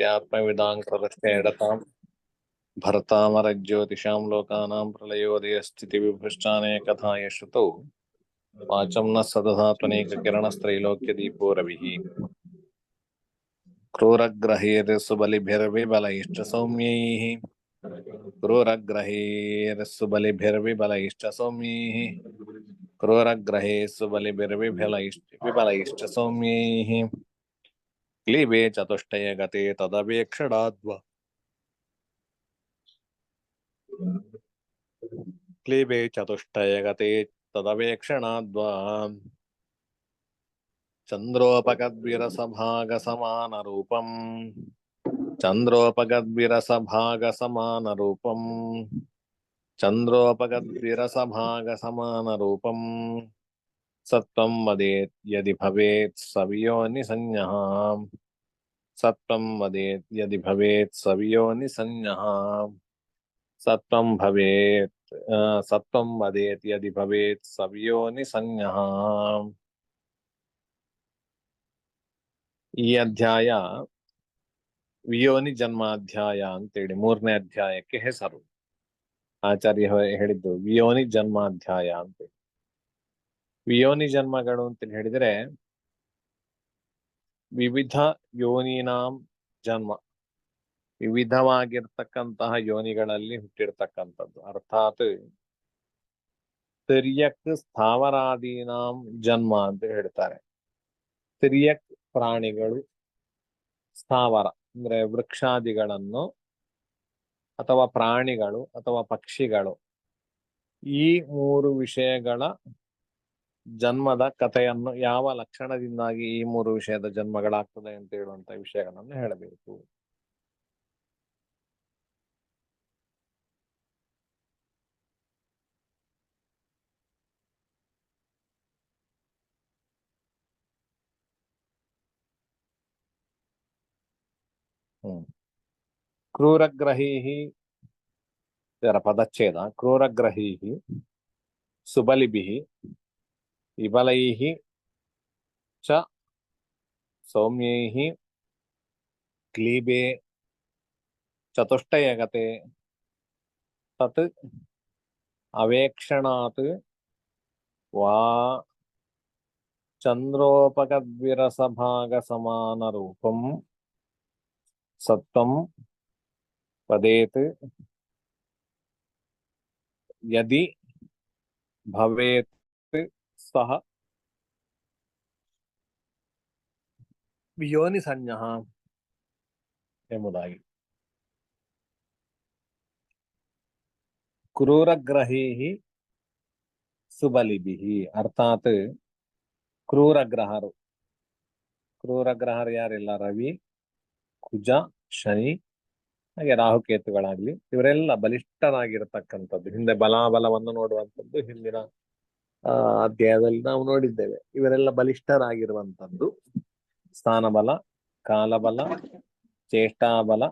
नित्यात्मविदां प्रदर्शयेडतां भरतामरज्योतिषां लोकानां प्रलयोदयस्थितिविभ्रष्टानेकथाय श्रुतौ वाचं न सदधा त्वनेककिरणस्त्रैलोक्यदीपो रविः क्रूरग्रहैर्सुबलिभिर्विबलैश्च सौम्यैः क्रूरग्रहेषु सौम्यैः क्लीबे चतुष्टये गते तदवेक्षणाद्वा क्लीबे चतुष्टये गते तदवेक्षणाद्वा चन्द्रोपगद्विरसभागसमानरूपम् चन्द्रोपगद्विरसभागसमानरूपम् सत्त्वं वदेत् यदि भवेत् सवियोनिसंज्ञः सत्त्वं वदेत् यदि भवेत् सवियोनिसंज्ञः सत्त्वं वदेत् यदि भवेत् सवियोनिसंज्ञः। ಈ ಅಧ್ಯಾಯ ವಿಯೋನಿ ಜನ್ಮಾಧ್ಯಾಯ ಅಂತೇಳಿ 3ನೇ ಅಧ್ಯಾಯಕ್ಕೆ ಹೆಸರು. ಆಚಾರ್ಯ ಹೇಳಿದ್ದು ವಿಯೋನಿ ಜನ್ಮಾಧ್ಯಾಯ ಅಂತ. ವಿಯೋನಿ ಜನ್ಮಗಳು ಅಂತ ಹೇಳಿದ್ರೆ ವಿವಿಧ ಯೋನಿನಾಂ ಜನ್ಮ, ವಿವಿಧವಾಗಿರ್ತಕ್ಕಂತಹ ಯೋನಿಗಳಲ್ಲಿ ಹುಟ್ಟಿರ್ತಕ್ಕಂಥದ್ದು. ಅರ್ಥಾತ್ ತಿರ್ಯಕ್ ಸ್ಥಾವರಾದೀನಾಂ ಜನ್ಮ ಅಂತ ಹೇಳ್ತಾರೆ. ತಿರ್ಯಕ್ ಪ್ರಾಣಿಗಳು, ಸ್ಥಾವರ ಅಂದ್ರೆ ವೃಕ್ಷಾದಿಗಳನ್ನು, ಅಥವಾ ಪ್ರಾಣಿಗಳು ಅಥವಾ ಪಕ್ಷಿಗಳು, ಈ 3 ವಿಷಯಗಳ ಜನ್ಮದ ಕಥೆಯನ್ನು, ಯಾವ ಲಕ್ಷಣದಿಂದಾಗಿ ಈ 3 ವಿಷಯದ ಜನ್ಮಗಳಾಗ್ತದೆ ಅಂತ ಹೇಳುವಂತ ವಿಷಯಗಳನ್ನು ಹೇಳಬೇಕು. ಕ್ರೂರಗ್ರಹೀಃ ಇದರ ಪದಚ್ಛೇದ. ಕ್ರೂರಗ್ರಹೀಃ ಸುಬಲಿಭಿಃ ವಿಬಲೈಃ ಚ ಸೌಮ್ಯೈಃ ಕ್ಲೀಬೆ ಚತುಷ್ಟಯಗತೆ ತತ್ ಅವೇಕ್ಷಣಾತ್ ವಾ ಚಂದ್ರೋಪಗದ್ವಿರಸಭಾಗಸಮಾನರೂಪಂ ಸತ್ವಂ ವದೇತ್ ಯದಿ ಭವೇತ್ ಸಹ ವಿಯೋನಿಸಂಜ್ಞಃ ಎಂಬುದಾಗಿ. ಕ್ರೂರಗ್ರಹೀಃ ಸುಬಲಿಭಿಃ ಅರ್ಥಾತ್ ಕ್ರೂರಗ್ರಹರು. ಕ್ರೂರಗ್ರಹರು ಯಾರೆಲ್ಲ? ರವಿ, ಕುಜ, ಶನಿ, ಹಾಗೆ ರಾಹುಕೇತುಗಳಾಗ್ಲಿ, ಇವರೆಲ್ಲ ಬಲಿಷ್ಠರಾಗಿರತಕ್ಕಂಥದ್ದು. ಹಿಂದೆ ಬಲಾಬಲವನ್ನು ನೋಡುವಂಥದ್ದು ಹಿಂದಿನ ಅಧ್ಯಾಯದಲ್ಲಿ ನಾವು ನೋಡಿದ್ದೇವೆ. ಇವರೆಲ್ಲ ಬಲಿಷ್ಠರಾಗಿರುವಂಥದ್ದು. ಸ್ಥಾನಬಲ, ಕಾಲಬಲ, ಚೇಷ್ಟಾಬಲ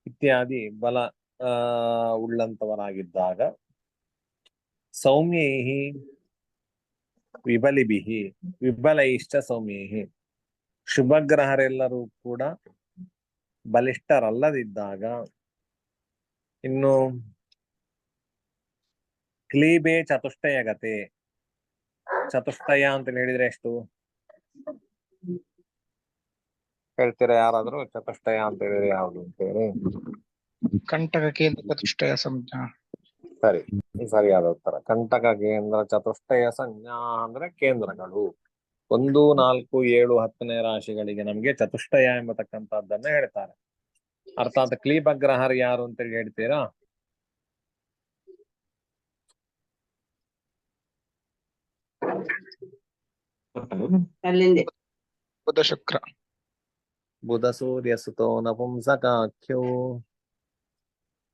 ಇತ್ಯಾದಿ ಬಲ ಉಳ್ಳಂತವರಾಗಿದ್ದಾಗ ಸೌಮ್ಯೈಃ ವಿಬಲಿಭಿಃ ವಿಬಲೈಶ್ಚ ಸೌಮ್ಯೈಃ ಶುಭಗ್ರಹರೆಲ್ಲರೂ ಕೂಡ ಬಲಿಷ್ಠರಲ್ಲದಿದ್ದಾಗ, ಇನ್ನು ಕ್ಲೀಬೆ ಚತುಷ್ಟಯಗತೆ, ಚತುಷ್ಟಯ ಅಂತ ಹೇಳಿದ್ರೆ ಎಷ್ಟು ಹೇಳ್ತೀರಾ ಯಾರಾದ್ರೂ? ಚತುಷ್ಟಯ ಅಂತ ಹೇಳಿದ್ರೆ ಯಾವ್ದು ಅಂತ ಹೇಳಿ? ಕಂಟಕ ಕೇಂದ್ರ ಚತುಷ್ಟಯ ಸಂಜ್ಞಾ. ಸರಿ, ಸರಿಯಾದ ಉತ್ತರ. ಕಂಟಕ ಕೇಂದ್ರ ಚತುಷ್ಟಯ ಸಂಜ್ಞಾ ಅಂದ್ರೆ ಕೇಂದ್ರಗಳು. 1, 4, 7, 10ನೇ ರಾಶಿಗಳಿಗೆ ನಮ್ಗೆ ಚತುಷ್ಟಯ ಎಂಬತಕ್ಕಂಥದ್ದನ್ನ ಹೇಳ್ತಾರೆ. ಅರ್ಥಾತ್ ಕ್ಲೀಬಗ್ರಹರು ಯಾರು ಅಂತೇಳಿ ಹೇಳ್ತೀರಾ? ಬುಧ ಶುಕ್ರ. ಬುಧ ಸೂರ್ಯ ಸುತೋ ನಪುಂಸಕಾಖ್ಯೋ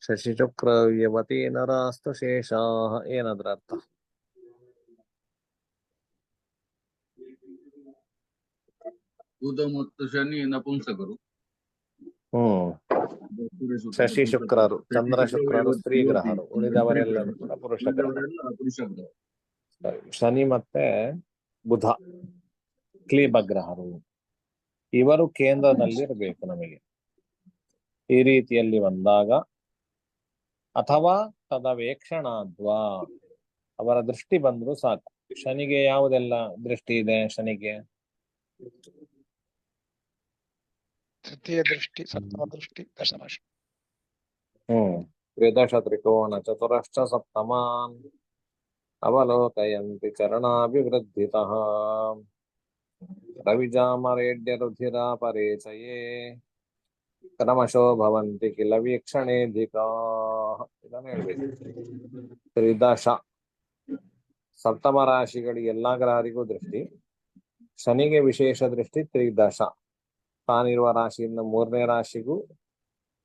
ಶಶಿ ಶುಕ್ರ ಯವತಿ ನರಾಸ್ತು ಶೇಷಾಃ. ಏನದ್ರ ಅರ್ಥ? ಬುಧ ಮತ್ತು ಶನಿ ನಪುಂಸಕರು. ಶಶಿ ಶುಕ್ರರು, ಚಂದ್ರ ಶುಕ್ರರು ಸ್ತ್ರೀ ಗ್ರಹರು, ಉಳಿದವರೆಲ್ಲರೂ ಕೂಡ ಪುರುಷ ಗ್ರಹರು. ಶನಿ ಮತ್ತೆ ಬುಧ ಕ್ಲೀಬಗ್ರಹರು. ಇವರು ಕೇಂದ್ರದಲ್ಲಿರಬೇಕು ನಮಗೆ. ಈ ರೀತಿಯಲ್ಲಿ ಬಂದಾಗ ಅಥವಾ ತದವೇಕ್ಷಣಾದ್ವಾ ಅವರ ದೃಷ್ಟಿ ಬಂದ್ರು ಸಾಕು. ಶನಿಗೆ ಯಾವುದೆಲ್ಲ ದೃಷ್ಟಿ ಇದೆ? ಶನಿಗೆ ತೃತೀಯ ದೃಷ್ಟಿ, ಸಪ್ತಮ ದೃಷ್ಟಿ, ದಶಮ ತ್ರಿದಶ ತ್ರಿಕೋಣ ಚತುರಶ್ಚ ಸಪ್ತಮಾನ್ ಅವಲೋಕಯಂತಿ ಚರಣಾಭಿವೃದ್ಧಿತಃ ರವಿಜಾಮರೇಡ್ಯ ರುಧಿರಾ ಪರಿಚಯೇ ಕ್ರಮಶೋ ಭವಂತಿ ಕಿಲ ವೀಕ್ಷಣೇಧಿಕಾ. ಇದನ್ನು ಹೇಳ್ಬೇಕು. ತ್ರಿದಶ ಸಪ್ತಮ ರಾಶಿಗಳಿಗೆ ಎಲ್ಲಾ ಗ್ರಹರಿಗೂ ದೃಷ್ಟಿ. ಶನಿಗೆ ವಿಶೇಷ ದೃಷ್ಟಿ ತ್ರಿದಶ. ತಾನಿರುವ ರಾಶಿಯಿಂದ 3ನೇ ರಾಶಿಗೂ,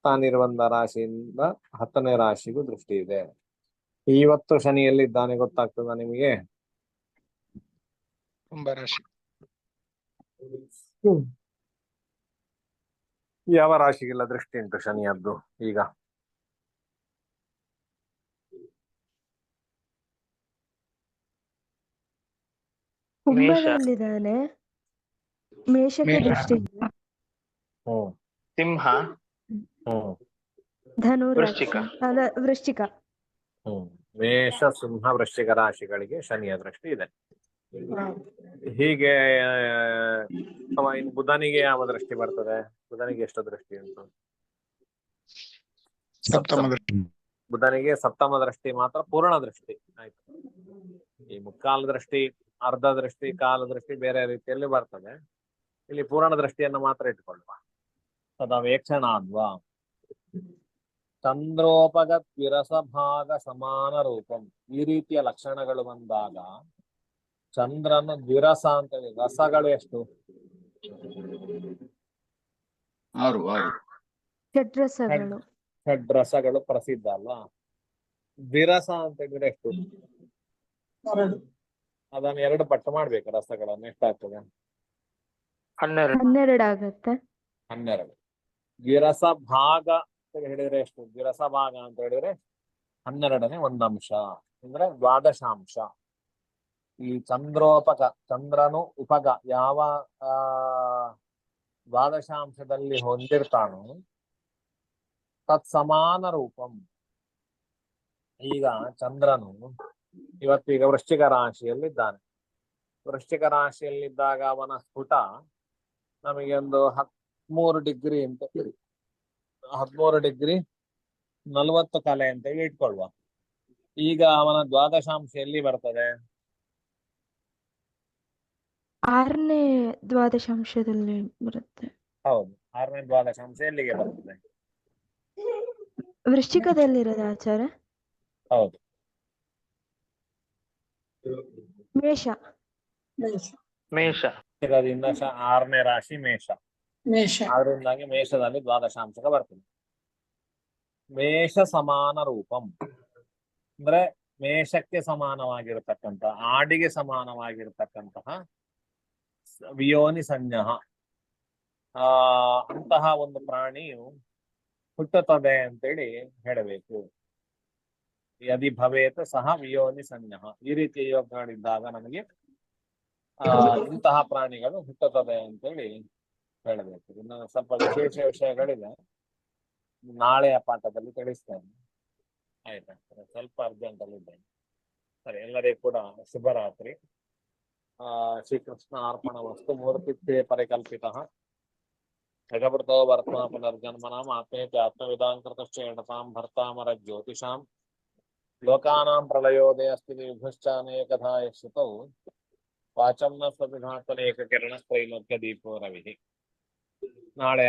ತಾನಿರುವ ರಾಶಿಯಿಂದ 10ನೇ ರಾಶಿಗೂ ದೃಷ್ಟಿ ಇದೆ. ಇವತ್ತು ಶನಿ ಎಲ್ಲಿದ್ದಾನೆ ಗೊತ್ತಾಗ್ತದ ನಿಮಗೆ? ಕುಂಭರಾಶಿ. ಯಾವ ರಾಶಿಗೆಲ್ಲ ದೃಷ್ಟಿ ಉಂಟು ಶನಿಯದ್ದು ಈಗ? ಕುಂಭದಲ್ಲಿದ್ದಾನೆ. ಮೇಷಕ್ಕೆ ಮೇಷ. ದೃಷ್ಟಿ ಇಲ್ಲ. ಹ್ಮ್ ಸಿಂಹ, ಹ್ಮ್ ಧನು ವೃಶ್ಚಿಕ. ರಾಶಿ ಅಲ್ಲ, ವೃಶ್ಚಿಕ. ಮೇಷ ಸಿಂಹ ವೃಶ್ಚಿಕ ರಾಶಿಗಳಿಗೆ ಶನಿಯ ದೃಷ್ಟಿ ಇದೆ. ಹೀಗೆ ಅಥವಾ ಇನ್ನು ಬುಧನಿಗೆ ಯಾವ ದೃಷ್ಟಿ ಬರ್ತದೆ? ಬುಧನಿಗೆ ಎಷ್ಟು ದೃಷ್ಟಿ ಉಂಟು? ಸಪ್ತಮ ದೃಷ್ಟಿ. ಬುಧನಿಗೆ ಸಪ್ತಮ ದೃಷ್ಟಿ ಮಾತ್ರ ಪೂರ್ಣ ದೃಷ್ಟಿ ಆಯ್ತು. ಈ ಮುಕ್ಕಾಲು ದೃಷ್ಟಿ, ಅರ್ಧ ದೃಷ್ಟಿ, ಕಾಲ ದೃಷ್ಟಿ ಬೇರೆ ರೀತಿಯಲ್ಲಿ ಬರ್ತದೆ. ಇಲ್ಲಿ ಪೂರ್ಣ ದೃಷ್ಟಿಯನ್ನು ಮಾತ್ರ ಇಟ್ಕೊಳ್ಳುವ. ತದವೇಕ್ಷಣಾದ್ವಾ ಚಂದ್ರೋಪಗತ್ ವಿರಸಭಾಗ ಸಮಾನ ರೂಪಂ. ಈ ರೀತಿಯ ಲಕ್ಷಣಗಳು ಬಂದಾಗ ಚಂದ್ರನ ದ್ವಿರಸ ಅಂತ ಹೇಳಿ. ರಸಗಳು ಎಷ್ಟು? 6 ಷಡ್ರಸಗಳು. ಷಡ್ರಸಗಳು ಪ್ರಸಿದ್ಧ ಅಲ್ಲ. ದ್ವಿರಸ ಅಂತ ಹೇಳಿದ್ರೆ ಎಷ್ಟು? ಅದನ್ನು 2 ಪಟ್ಟು ಮಾಡ್ಬೇಕು. ರಸಗಳನ್ನು ಎಷ್ಟಾಗ್ತದೆ? 12. 12 ಆಗತ್ತೆ. 12. ದ್ವಿರಸ ಭಾಗ ಅಂತ ಹೇಳಿದ್ರೆ ಎಷ್ಟು? ದ್ವಿರಸ ಭಾಗ ಅಂತ ಹೇಳಿದ್ರೆ 12ನೇ 1 ಅಂಶ ಅಂದ್ರೆ 12 ಈ ಚಂದ್ರೋಪಗ, ಚಂದ್ರನು ಉಪಗ ಯಾವ 12 ಹೊಂದಿರ್ತಾನೋ ತತ್ಸಮಾನ ರೂಪಂ. ಈಗ ಚಂದ್ರನು ಇವತ್ತೀಗ ವೃಶ್ಚಿಕ ರಾಶಿಯಲ್ಲಿದ್ದಾನೆ. ವೃಶ್ಚಿಕ ರಾಶಿಯಲ್ಲಿದ್ದಾಗ ಅವನ ಸ್ಫುಟ ನಮಗೆ ಒಂದು 13 ಡಿಗ್ರಿ ಅಂತ 13 ಡಿಗ್ರಿ 40 ಕಲೆ ಅಂತ ಹೇಳಿ ಇಟ್ಕೊಳ್ಳುವ. ಈಗ ಅವನ 12 ಎಲ್ಲಿ ಬರ್ತದೆ? 6ನೇ 12 ಬರುತ್ತೆ. ಹೌದು, 6ನೇ 12 ಎಲ್ಲಿಗೆ ಬರ್ತದೆ? ವೃಶ್ಚಿಕದಲ್ಲಿರೋದು ಆಚಾರ. ಹೌದು, ಮೇಷ. ಮೇಷ. ವೃಶ್ಚಿಕದಿಂದ 6ನೇ ರಾಶಿ ಮೇಷ. ಅದರಿಂದಾಗಿ ಮೇಷದಲ್ಲಿ 12 ಬರ್ತದೆ. ಮೇಷ ಸಮಾನ ರೂಪಂ ಅಂದ್ರೆ ಮೇಷಕ್ಕೆ ಸಮಾನವಾಗಿರತಕ್ಕಂತ, ಆಡಿಗೆ ಸಮಾನವಾಗಿರತಕ್ಕಂತಹ ವಿಯೋನಿ ಸಂಜ್ಞ ಅಂತಹ ಒಂದು ಪ್ರಾಣಿಯು ಹುಟ್ಟುತ್ತದೆ ಅಂತೇಳಿ ಹೇಳಬೇಕು. ಯದಿ ಭವೇತ್ ಸಹ ವಿಯೋನಿ ಸಂಜ್ಞ. ಈ ರೀತಿಯ ಯೋಗಗಳಿದ್ದಾಗ ನಮಗೆ ಇಂತಹ ಪ್ರಾಣಿಗಳು ಹುಟ್ಟುತ್ತದೆ ಅಂತೇಳಿ ಹೇಳಬೇಕು. ಇನ್ನು ಸ್ವಲ್ಪ ವಿಶೇಷ ವಿಷಯಗಳಿದೆ, ನಾಳೆಯ ಪಾಠದಲ್ಲಿ ತಿಳಿಸ್ತೇನೆ. ಆಯ್ತಾ? ಸ್ವಲ್ಪ ಅರ್ಜೆಂಟ್ ಅಲ್ಲಿ ಇದ್ದೇನೆ. ಸರಿ, ಎಲ್ಲರಿಗೂ ಕೂಡ ಶುಭರಾತ್ರಿ. ಶ್ರೀಕೃಷ್ಣ ಅರ್ಪಣಮಸ್ತು. ಮೂರ್ತಿತ್ವೇ ಪರಿಕಲ್ಪಿತಃ ಜಗವೃತೋ ವರ್ತ್ಮ ಪುನರ್ಜನ್ಮನಾಂ ಆತ್ಮೇತಿ ಆತ್ಮವಿದಾಂಕೃತಶ್ಚೇಣತಾಂ ಭರ್ತಾಮರ ಜ್ಯೋತಿಷಾಂ ಲೋಕಾನಾಂ ಪ್ರಳಯೋದಯಸ್ತಿ ವಿಭುಶ್ಚಾನೇಕಧಾ ಯಶ್ರುತೌ ವಾಚಂ ನ ಸ್ವವಿಘಾತನೇಕ ಕಿರಣ ತ್ರೈಲೋಕ್ಯ ದೀಪೋ ರವಿಃ. ನಾಳೆ